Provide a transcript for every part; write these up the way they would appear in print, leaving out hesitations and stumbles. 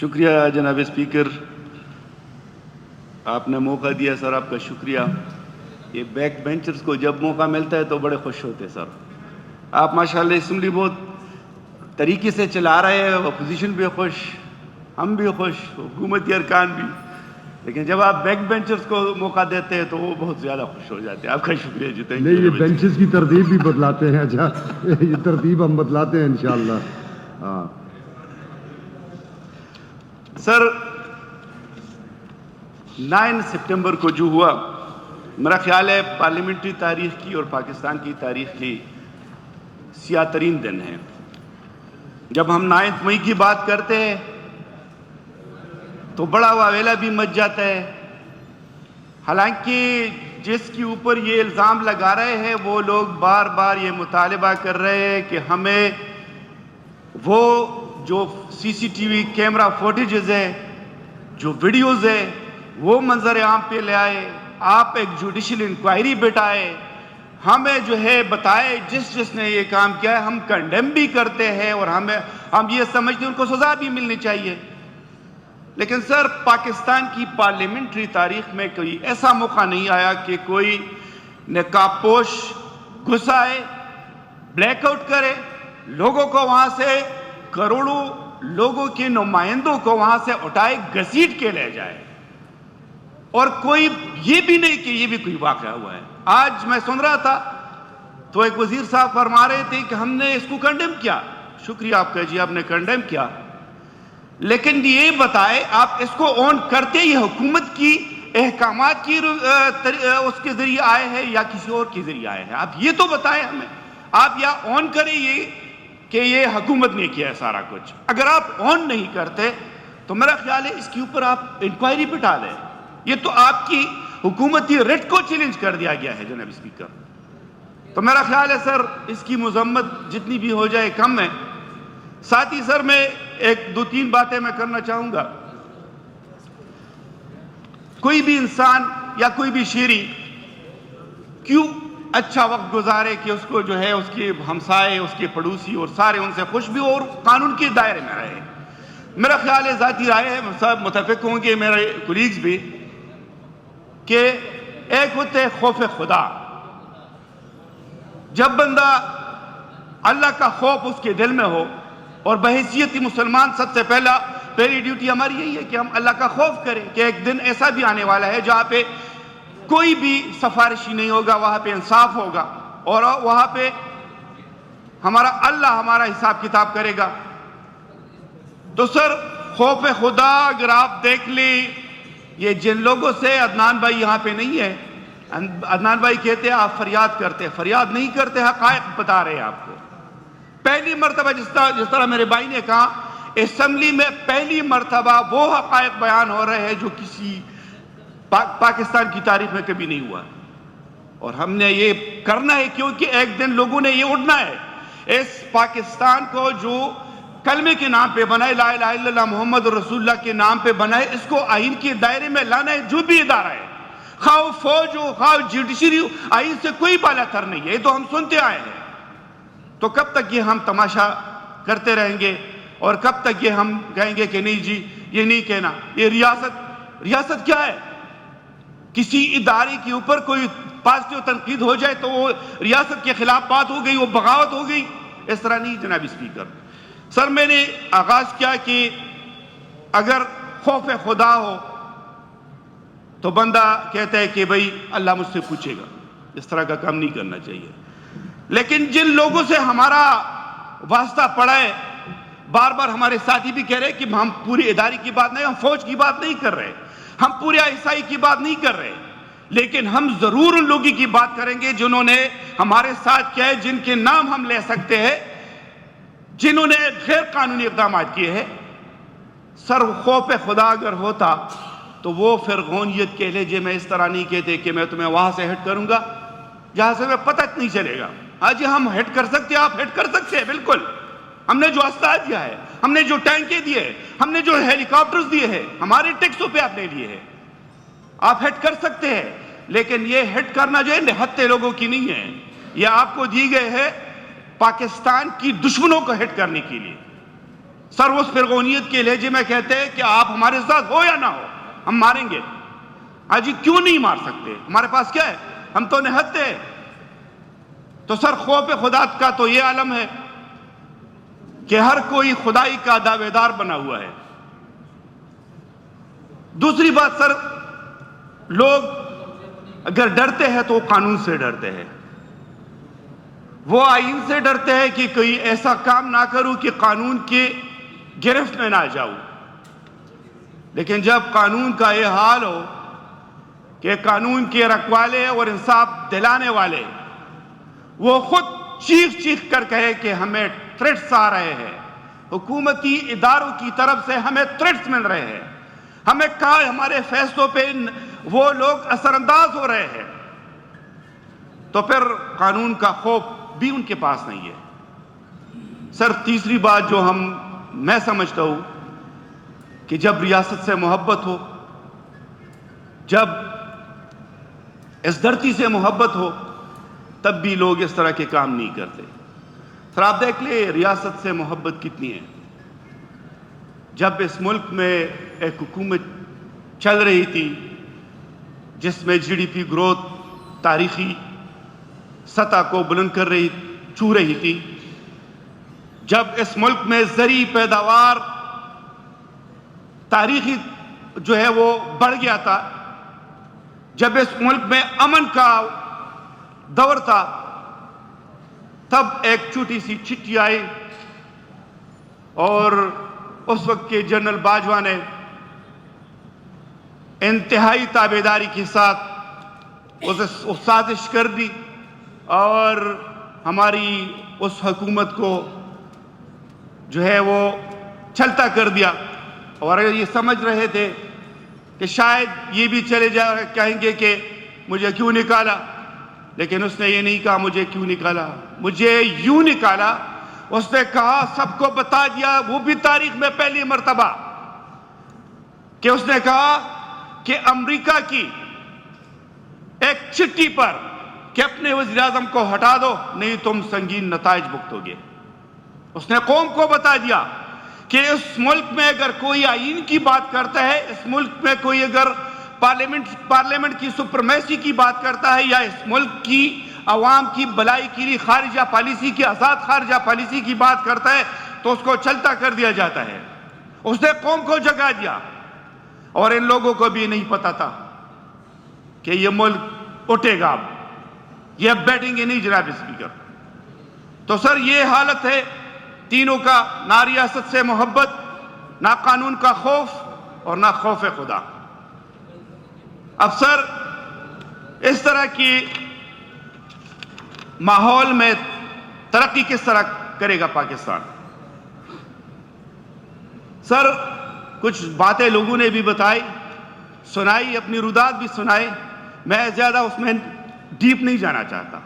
شکریہ جناب اسپیکر، آپ نے موقع دیا سر، آپ کا شکریہ۔ یہ بیک بینچرز کو جب موقع ملتا ہے تو بڑے خوش ہوتے سر۔ آپ ماشاءاللہ اسمبلی بہت طریقے سے چلا رہے ہیں، اپوزیشن بھی خوش، ہم بھی خوش، حکومتی ارکان بھی، لیکن جب آپ بیک بینچرز کو موقع دیتے ہیں تو وہ بہت زیادہ خوش ہو جاتے ہیں۔ آپ کا شکریہ جی، تھینک یو۔ نہیں، یہ بینچز کی ترتیب بھی بدلاتے ہیں۔ اچھا، یہ ترتیب ہم بدلاتے ہیں انشاءاللہ۔ ہاں سر، 9 سپٹمبر کو جو ہوا، میرا خیال ہے پارلیمنٹری تاریخ کی اور پاکستان کی تاریخ کی سیاہ ترین دن ہے۔ جب ہم 9 مئی کی بات کرتے ہیں تو بڑا واویلا بھی مچ جاتا ہے۔ حالانکہ جس کے اوپر یہ الزام لگا رہے ہیں وہ لوگ بار بار یہ مطالبہ کر رہے ہیں کہ ہمیں وہ جو C C T V camera footages ہے، جو ویڈیوز ہے، وہ منظر عام پہ لے آئے، آپ ایک جوڈیشل انکوائری بٹھائے، ہمیں جو ہے بتائے جس نے یہ کام کیا ہے۔ ہم کنڈیم بھی کرتے ہیں اور ہم یہ سمجھتے ہیں ان کو سزا بھی ملنی چاہیے۔ لیکن سر، پاکستان کی پارلیمنٹری تاریخ میں کوئی ایسا موقع نہیں آیا کہ کوئی نقاب پوش گھس آئے، بلیک آؤٹ کرے، لوگوں کو وہاں سے، کروڑوں لوگوں کے نمائندوں کو وہاں سے اٹھائے گھسیٹ کے لے جائے، اور کوئی یہ بھی نہیں کہ یہ بھی کوئی واقعہ ہوا ہے۔ آج میں سن رہا تھا تو ایک وزیر صاحب فرما رہے تھے کہ ہم نے اس کو کنڈیم کیا۔ شکریہ آپ کا جی، آپ نے کنڈیم کیا، لیکن یہ بتائے آپ اس کو اون کرتے یہ حکومت کی احکامات کی اس کے ذریعے آئے ہیں یا کسی اور کے ذریعے آئے ہیں؟ آپ یہ تو بتائیں ہمیں۔ آپ یا اون کریں یہ کہ یہ حکومت نے کیا ہے سارا کچھ۔ اگر آپ اون نہیں کرتے تو میرا خیال ہے اس کے اوپر آپ انکوائری بٹھا لیں۔ یہ تو آپ کی حکومتی ریٹ کو چیلنج کر دیا گیا ہے جناب اسپیکر۔ تو میرا خیال ہے سر اس کی مذمت جتنی بھی ہو جائے کم ہے۔ ساتھ ہی سر میں ایک 2-3 باتیں میں کرنا چاہوں گا۔ کوئی بھی انسان یا کوئی بھی شہری کیوں اچھا وقت گزارے کہ اس کو جو ہے اس کے ہمسائے، اس کے پڑوسی اور سارے ان سے خوش بھی ہو اور قانون کے دائرے میں رہے۔ میرا خیال ہے، ذاتی رائے ہے، سب متفق ہوں گے میرے کولیگز بھی، کہ ایک ہوتے ہے خوف خدا۔ جب بندہ اللہ کا خوف اس کے دل میں ہو، اور بحیثیت مسلمان سب سے پہلی ڈیوٹی ہماری یہی ہے کہ ہم اللہ کا خوف کریں کہ ایک دن ایسا بھی آنے والا ہے جہاں پہ کوئی بھی سفارشی نہیں ہوگا، وہاں پہ انصاف ہوگا، اور وہاں پہ اللہ ہمارا حساب کتاب کرے گا۔ تو سر، خوف خدا اگر آپ دیکھ لیں، یہ جن لوگوں سے عدنان بھائی یہاں پہ نہیں ہے، عدنان بھائی کہتے ہیں آپ فریاد کرتے، فریاد نہیں کرتے، حقائق بتا رہے ہیں آپ کو۔ پہلی مرتبہ جس طرح میرے بھائی نے کہا، اسمبلی میں پہلی مرتبہ وہ حقائق بیان ہو رہے ہیں جو کسی پاکستان کی تاریخ میں کبھی نہیں ہوا، اور ہم نے یہ کرنا ہے کیونکہ ایک دن لوگوں نے یہ اٹھنا ہے۔ اس پاکستان کو جو کلمے کے نام پہ بنائے، لا الہ الا اللہ محمد رسول اللہ کے نام پہ بنائے، اس کو آئین کے دائرے میں لانا ہے۔ جو بھی ادارہ ہے، خواہ فوج ہو، خواہ جوڈیشری ہو، آئین سے کوئی بالا تر نہیں ہے۔ یہ تو ہم سنتے آئے ہیں۔ تو کب تک یہ ہم تماشا کرتے رہیں گے، اور کب تک یہ ہم کہیں گے کہ نہیں جی یہ نہیں کہنا؟ یہ ریاست کیا ہے؟ کسی ادارے کے اوپر کوئی پازیٹیو تنقید ہو جائے تو وہ ریاست کے خلاف بات ہو گئی، وہ بغاوت ہو گئی؟ اس طرح نہیں جناب اسپیکر۔ سر، میں نے آغاز کیا کہ اگر خوف خدا ہو تو بندہ کہتا ہے کہ بھئی اللہ مجھ سے پوچھے گا، اس طرح کا کام نہیں کرنا چاہیے۔ لیکن جن لوگوں سے ہمارا واسطہ پڑا ہے، بار بار ہمارے ساتھی بھی کہہ رہے کہ ہم پوری ادارے کی بات نہیں، ہم فوج کی بات نہیں کر رہے، ہم پورے عیسائی کی بات نہیں کر رہے، لیکن ہم ضرور ان لوگوں کی بات کریں گے جنہوں نے ہمارے ساتھ کیا ہے، جن کے نام ہم لے سکتے ہیں، جنہوں نے غیر قانونی اقدامات کیے ہیں۔ سر، خوف خدا اگر ہوتا تو وہ فرعونیت کے لہجے میں اس طرح نہیں کہتے کہ میں تمہیں وہاں سے ہٹ کروں گا جہاں سے میں پتہ نہیں چلے گا۔ ہاں جی، ہم ہٹ کر سکتے ہیں، آپ ہٹ کر سکتے ہیں، بالکل۔ ہم نے جو اسلحہ دیا ہے، ہم نے جو ٹینکیں دیے ہیں، ہم نے جو ہیلی کاپٹرز دیے ہیں، ہمارے ٹیکسوں پہ آپ نے لیے ہیں، آپ ہٹ کر سکتے ہیں۔ لیکن یہ ہٹ کرنا جو ہے نہتے لوگوں کی نہیں ہے، یہ آپ کو دی گئے ہے پاکستان کی دشمنوں کو ہٹ کرنے کے لیے۔ سر اس فرعونیت کے لہجے میں کہتے ہیں کہ آپ ہمارے ساتھ ہو یا نہ ہو ہم ماریں گے. ہاں جی کیوں نہیں مار سکتے؟ ہمارے پاس کیا ہے؟ ہم تو نہتے ہیں. تو سر خوف خدا کا تو یہ عالم ہے کہ ہر کوئی خدائی کا دعوے دار بنا ہوا ہے. دوسری بات سر، لوگ اگر ڈرتے ہیں تو قانون سے ڈرتے ہیں. وہ آئین سے ڈرتے ہیں کہ کوئی ایسا کام نہ کروں کہ قانون کی گرفت میں نہ جاؤں. لیکن جب قانون کا یہ حال ہو کہ قانون کے رکھوالے اور انصاف دلانے والے وہ خود چیخ چیخ کر کہے کہ ہمیں تھریٹس آ رہے ہیں، حکومتی اداروں کی طرف سے ہمیں تھریٹس مل رہے ہیں، ہمیں کہا ہمارے فیصلوں پہ وہ لوگ اثر انداز ہو رہے ہیں، تو پھر قانون کا خوف بھی ان کے پاس نہیں ہے. سر تیسری بات جو میں سمجھتا ہوں کہ جب ریاست سے محبت ہو، جب اس دھرتی سے محبت ہو، تب بھی لوگ اس طرح کے کام نہیں کرتے. سر آپ دیکھ لیں ریاست سے محبت کتنی ہے. جب اس ملک میں ایک حکومت چل رہی تھی جس میں جی ڈی پی گروتھ تاریخی سطح کو بلند چھو رہی تھی، جب اس ملک میں زرعی پیداوار تاریخی جو ہے وہ بڑھ گیا تھا، جب اس ملک میں امن کا دور تھا، تب ایک چھوٹی سی چٹھی آئی اور اس وقت کے جنرل باجوہ نے انتہائی تابعداری کے ساتھ اسے سازش کر دی اور ہماری اس حکومت کو جو ہے وہ چھلتا کر دیا. اور یہ سمجھ رہے تھے کہ شاید یہ بھی چلے کہیں گے کہ مجھے کیوں نکالا، لیکن اس نے یہ نہیں کہا مجھے کیوں نکالا، مجھے یوں نکالا. اس نے کہا سب کو بتا دیا، وہ بھی تاریخ میں پہلی مرتبہ، کہ اس نے کہا کہ امریکہ کی ایک چٹھی پر کہ اپنے وزیر اعظم کو ہٹا دو نہیں تم سنگین نتائج بھگتو گے. اس نے قوم کو بتا دیا کہ اس ملک میں اگر کوئی آئین کی بات کرتا ہے، اس ملک میں کوئی اگر پارلیمنٹ کی سپرمیسی کی بات کرتا ہے یا اس ملک کی عوام کی بلائی کے لیے خارجہ پالیسی کی آزاد خارجہ پالیسی کی بات کرتا ہے تو اس کو چلتا کر دیا جاتا ہے. اس نے قوم کو جگا دیا اور ان لوگوں کو بھی نہیں پتا تھا کہ یہ ملک اٹھے گا. یہ اب بیٹھیں گے نہیں جناب اسپیکر. تو سر یہ حالت ہے تینوں کا، نہ ریاست سے محبت، نہ قانون کا خوف اور نہ خوف خدا. اب سر اس طرح کی ماحول میں ترقی کس طرح کرے گا پاکستان؟ سر کچھ باتیں لوگوں نے بھی بتائی، سنائی، اپنی رودات بھی سنائی، میں زیادہ اس میں ڈیپ نہیں جانا چاہتا.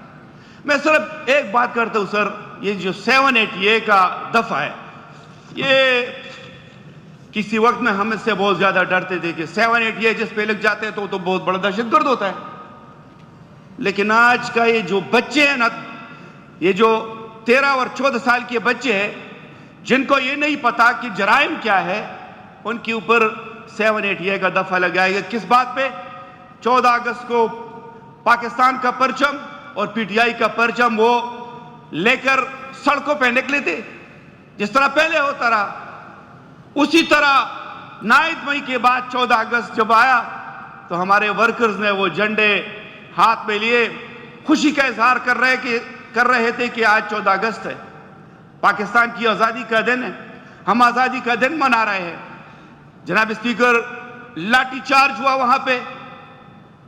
میں صرف ایک بات کرتا ہوں سر، یہ جو 780A کا دفعہ ہے، یہ کسی وقت میں ہم اس سے بہت زیادہ ڈرتے تھے کہ 780A جس پہ لگ جاتے ہیں تو بہت بڑا دہشت گرد ہوتا ہے. لیکن آج کا یہ جو بچے ہیں نا، یہ جو 13 اور 14 سال کے بچے ہیں جن کو یہ نہیں پتا کہ جرائم کیا ہے، ان کے اوپر 780A کا دفعہ لگائے گا. کس بات پہ؟ 14 اگست کو پاکستان کا پرچم اور پی ٹی آئی کا پرچم وہ لے کر سڑکوں پہ نکلے تھے، جس طرح پہلے ہوتا رہا. اسی طرح 9 مئی کے بعد 14 اگست جب آیا تو ہمارے ورکرز نے وہ جھنڈے ہاتھ میں لیے خوشی کا اظہار کر رہے تھے کہ آج 14 اگست ہے، پاکستان کی آزادی کا دن ہے، ہم آزادی کا دن منا رہے ہیں. جناب اسپیکر لاٹھی چارج ہوا وہاں پہ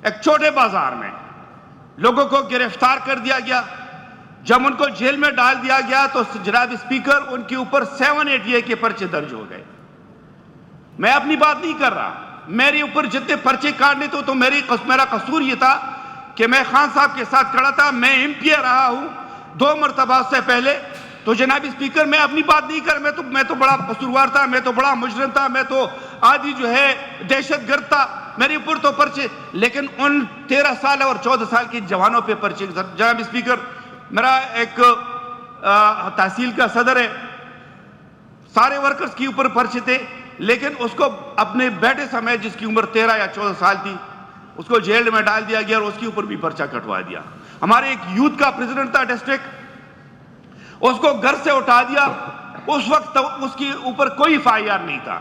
ایک چھوٹے بازار میں، لوگوں کو گرفتار کر دیا گیا. جب ان کو جیل میں ڈال دیا گیا تو جناب اسپیکر ان کے اوپر 780A کے پرچے درج ہو گئے. میں اپنی بات نہیں کر رہا، میرے اوپر جتنے پرچے کاٹنے تو میرا قصور یہ تھا کہ میں خان صاحب کے ساتھ کھڑا تھا، میں MP رہا ہوں 2 مرتبہ سے پہلے. تو جناب اسپیکر میں اپنی بات نہیں کر، میں تو بڑا قصوروار تھا، میں تو بڑا مجرم تھا، میں تو آدھی جو ہے دہشت گرد تھا، میرے اوپر تو پرچے. لیکن ان 13 سال اور 14 سال کے جوانوں پہ پرچے. جناب اسپیکر میرا ایک تحصیل کا صدر ہے، سارے ورکرز کی اوپر پرچے تھے، لیکن اس کو اپنے بیٹے سمیت جس کی عمر 13 یا 14 سال تھی اس کو جیل میں ڈال دیا گیا اور اس کے اوپر بھی پرچہ کٹوا دیا۔ ہمارے ایک یوتھ کا پریزیڈنٹ تھا ڈسٹرکٹ، اس کو گھر سے اٹھا دیا، اس وقت اس کے اوپر کوئی FIR نہیں تھا،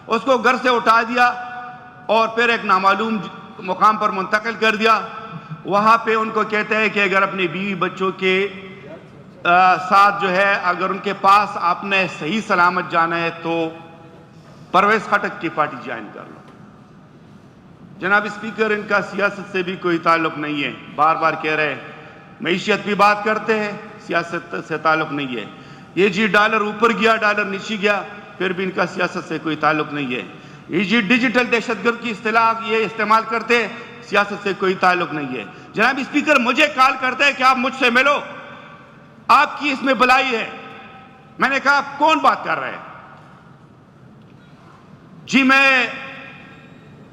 اس کو گھر سے اٹھا دیا اور پھر ایک نامعلوم مقام پر منتقل کر دیا۔ وہاں پہ ان کو کہتے ہیں کہ اگر اپنے بیوی بچوں کے ساتھ جو ہے اگر ان کے پاس آپ نے صحیح سلامت جانا ہے تو پرویز خٹک کی پارٹی جوائن کر لو۔ جناب اسپیکر، ان کا سیاست سے بھی کوئی تعلق نہیں ہے، بار بار کہہ رہے ہیں، معیشت بھی بات کرتے ہیں، سیاست سے تعلق نہیں ہے۔ یہ جی ڈالر اوپر گیا، ڈالر نیچے گیا، پھر بھی ان کا سیاست سے کوئی تعلق نہیں ہے۔ یہ جی ڈیجیٹل دہشت گرد کی اصطلاح یہ استعمال کرتے ہیں، سیاست سے کوئی تعلق نہیں ہے۔ جناب اسپیکر، مجھے کال کرتے ہیں کہ آپ مجھ سے ملو، آپ کی اس میں بلائی ہے۔ میں نے کہا آپ کون بات کر رہے ہیں؟ جی میں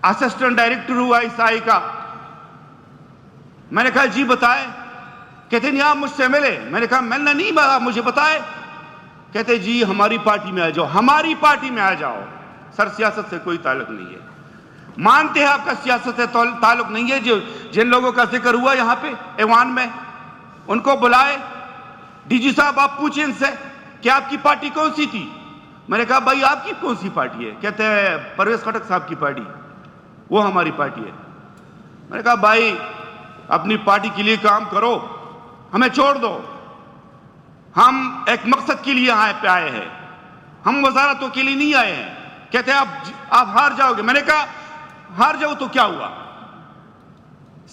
اسسٹنٹ ڈائریکٹر ہوا عیسائی کا۔ میں نے کہا جی بتائے۔ کہتے نہیں آپ مجھ سے ملے۔ میں نے کہا ملنا نہیں، مجھے بتائے۔ کہتے جی ہماری پارٹی میں آ جاؤ۔ ہماری پارٹی میں آ جاؤ۔ سر سیاست سے کوئی تعلق نہیں ہے۔ مانتے ہیں آپ کا سیاست سے تعلق نہیں ہے؟ جن لوگوں کا ذکر ہوا یہاں پہ ایوان میں، ان کو بلائے۔ ڈی جی صاحب آپ پوچھیں ان سے کہ آپ کی پارٹی کون سی تھی؟ میں نے کہا بھائی آپ کی کون سی پارٹی ہے؟ کہتے ہیں پرویز خٹک صاحب کی پارٹی، وہ ہماری پارٹی ہے۔ میں نے کہا بھائی اپنی پارٹی کے لیے کام کرو، ہمیں چھوڑ دو، ہم ایک مقصد کے لیے یہاں پہ آئے ہیں، ہم وزارتوں کے لیے نہیں آئے ہیں۔ کہتے ہیں آپ ہار جاؤ گے۔ میں نے کہا ہار جاؤ تو کیا ہوا؟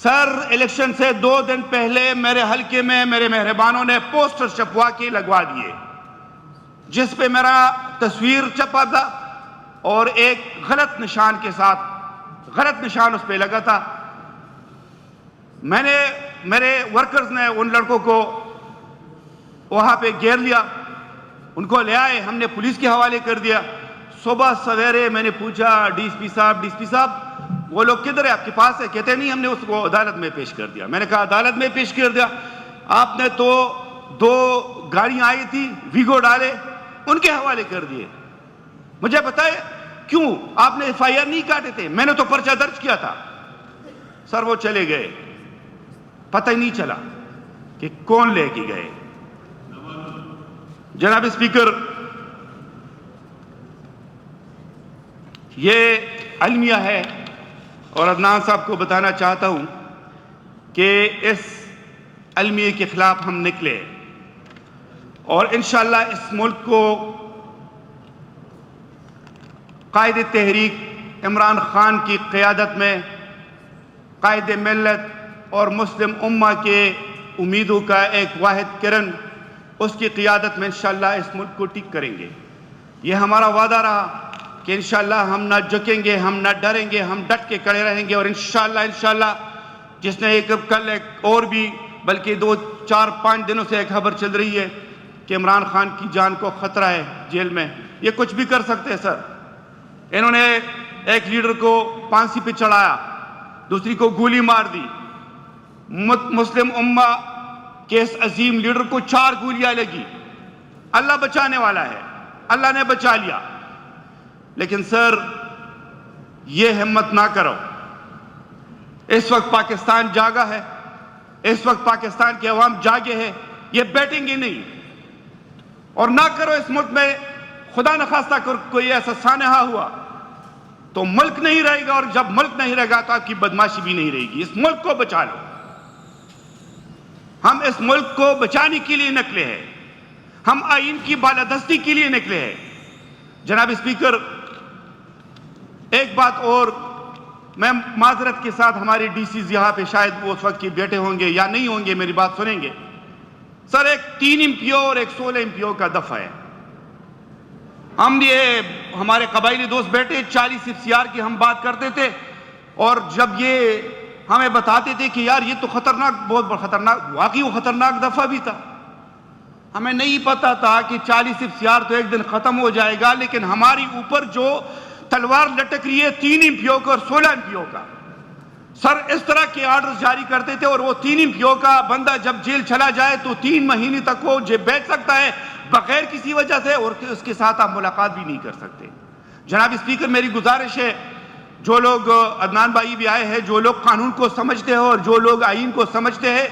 سر الیکشن سے 2 دن پہلے میرے حلقے میں میرے مہربانوں نے پوسٹر چھپوا کے لگوا دیے جس پہ میرا تصویر چھپا تھا اور ایک غلط نشان کے ساتھ، غلط نشان اس پہ لگا تھا۔ میرے ورکرز نے ان لڑکوں کو وہاں پہ گھیر لیا، ان کو لے آئے، ہم نے پولیس کے حوالے کر دیا۔ صبح سویرے میں نے پوچھا ڈی ایس پی صاحب وہ لوگ کدھر ہے، آپ کے پاس ہے؟ کہتے نہیں ہم نے اس کو عدالت میں پیش کر دیا۔ میں نے کہا عدالت میں پیش کر دیا؟ آپ نے تو 2 گاڑیاں آئی تھی، ویگو ڈالے، ان کے حوالے کر دیے۔ مجھے بتائے کیوں آپ نے FIR نہیں کاٹے تھے؟ میں نے تو پرچہ درج کیا تھا۔ سر وہ چلے گئے، پتہ ہی نہیں چلا کہ کون لے کے گئے۔ جناب اسپیکر، یہ المیہ ہے اور عدنان صاحب کو بتانا چاہتا ہوں کہ اس المیہ کے خلاف ہم نکلے اور انشاءاللہ اس ملک کو قائد تحریک عمران خان کی قیادت میں قائد ملت اور مسلم امہ کے امیدوں کا ایک واحد کرن، اس کی قیادت میں انشاءاللہ اس ملک کو ٹھیک کریں گے۔ یہ ہمارا وعدہ رہا کہ انشاءاللہ ہم نہ جھکیں گے، ہم نہ ڈریں گے، ہم ڈٹ کے کھڑے رہیں گے۔ اور انشاءاللہ جس نے کل ایک اور بھی بلکہ 2 4 5 دنوں سے ایک خبر چل رہی ہے کہ عمران خان کی جان کو خطرہ ہے جیل میں، یہ کچھ بھی کر سکتے ہیں سر۔ انہوں نے ایک لیڈر کو پھانسی پہ چڑھایا، دوسری کو گولی مار دی۔ مسلم امہ کے اس عظیم لیڈر کو 4 گولیاں لگی۔ اللہ بچانے والا ہے، اللہ نے بچا لیا۔ لیکن سر یہ ہمت نہ کرو۔ اس وقت پاکستان جاگا ہے، اس وقت پاکستان کے عوام جاگے ہیں، یہ بیٹھیں گے نہیں۔ اور نہ کرو اس ملک میں خدا نخواستہ کوئی ایسا سانحہ ہوا تو ملک نہیں رہے گا، اور جب ملک نہیں رہے گا تو آپ کی بدماشی بھی نہیں رہے گی۔ اس ملک کو بچا لو۔ ہم اس ملک کو بچانے کے لیے نکلے ہیں، ہم آئین کی بالادستی کے لیے نکلے ہیں۔ جناب اسپیکر، ایک بات اور میں معذرت کے ساتھ ہمارے ڈی سیز یہاں پہ شاید وہ اس وقت کی بیٹھے ہوں گے یا نہیں ہوں گے، میری بات سنیں گے۔ سر ایک 3 MP اور ایک 16 MP کا دفعہ ہے۔ ہم یہ ہمارے قبائلی دوست بیٹھے 40 FCR کی ہم بات کرتے تھے، اور جب یہ ہمیں بتاتے تھے کہ یار یہ تو خطرناک، بہت خطرناک، واقعی وہ خطرناک دفعہ بھی تھا۔ ہمیں نہیں پتا تھا کہ 40 FCR تو ایک دن ختم ہو جائے گا، لیکن ہماری اوپر جو تلوار لٹک رہی ہے 3 MP کا اور 16 MP کا۔ سر اس طرح کے آرڈرز جاری کرتے تھے، اور وہ 3 MP کا بندہ جب جیل چلا جائے تو 3 مہینے تک وہ بیٹھ سکتا ہے، بغیر کسی وجہ سے، اور اس کے ساتھ آپ ملاقات بھی نہیں کر سکتے۔ جناب اسپیکر، میری گزارش ہے، جو لوگ عدنان بھائی بھی آئے ہیں، جو لوگ قانون کو سمجھتے ہیں اور جو لوگ آئین کو سمجھتے ہیں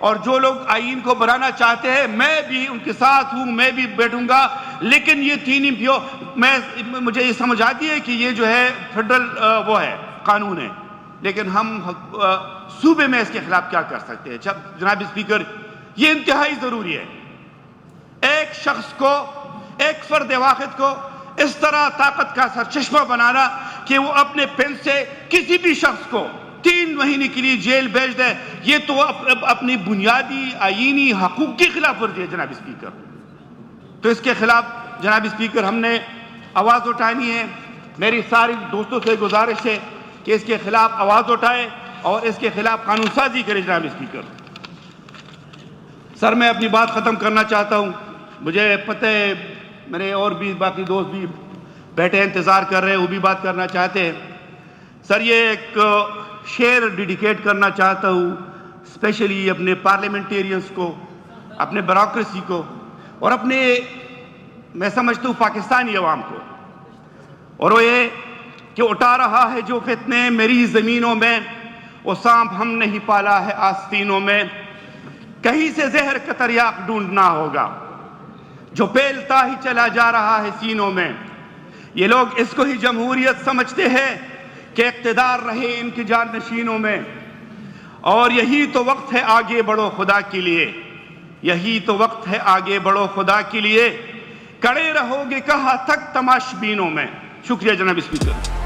اور جو لوگ آئین کو بنانا چاہتے ہیں، میں بھی ان کے ساتھ ہوں، میں بھی بیٹھوں گا، لیکن یہ 3 امپیوں مجھے یہ سمجھ آتی ہے کہ یہ جو ہے فیڈرل وہ ہے، قانون ہے، لیکن ہم صوبے میں اس کے خلاف کیا کر سکتے ہیں؟ جناب اسپیکر، یہ انتہائی ضروری ہے۔ ایک شخص کو، ایک فرد واحد کو اس طرح طاقت کا سرچشمہ بنانا کہ وہ اپنے پن سے کسی بھی شخص کو 3 مہینے کے لیے جیل بھیج دے، یہ تو اپنی بنیادی آئینی حقوق کی خلاف ورزی ہے جناب اسپیکر۔ تو اس کے خلاف جناب اسپیکر ہم نے آواز اٹھانی ہے۔ میری ساری دوستوں سے گزارش ہے کہ اس کے خلاف آواز اٹھائے اور اس کے خلاف قانون سازی کرے جناب اسپیکر۔ سر، میں اپنی بات ختم کرنا چاہتا ہوں۔ مجھے پتہ ہے میرے اور بھی باقی دوست بھی بیٹھے انتظار کر رہے ہیں، وہ بھی بات کرنا چاہتے ہیں۔ سر، یہ ایک شعر ڈیڈیکیٹ کرنا چاہتا ہوں اسپیشلی اپنے پارلیمنٹیرینز کو، اپنے بیوروکریسی کو، اور اپنے، میں سمجھتا ہوں، پاکستانی عوام کو، اور وہ یہ کہ اٹھا رہا ہے جو فتنے میری زمینوں میں، وہ سانپ ہم نہیں پالا ہے آستینوں میں، کہیں سے زہر کا تریاق ڈھونڈنا ہوگا جو پھیلتا ہی چلا جا رہا ہے سینوں میں۔ یہ لوگ اس کو ہی جمہوریت سمجھتے ہیں کہ اقتدار رہے ان کی جانشینوں میں، اور یہی تو وقت ہے آگے بڑھو خدا کے لیے، یہی تو وقت ہے آگے بڑھو خدا کے لیے، کڑے رہو گے کہاں تک تماش بینوں میں۔ شکریہ جناب اسپیکر۔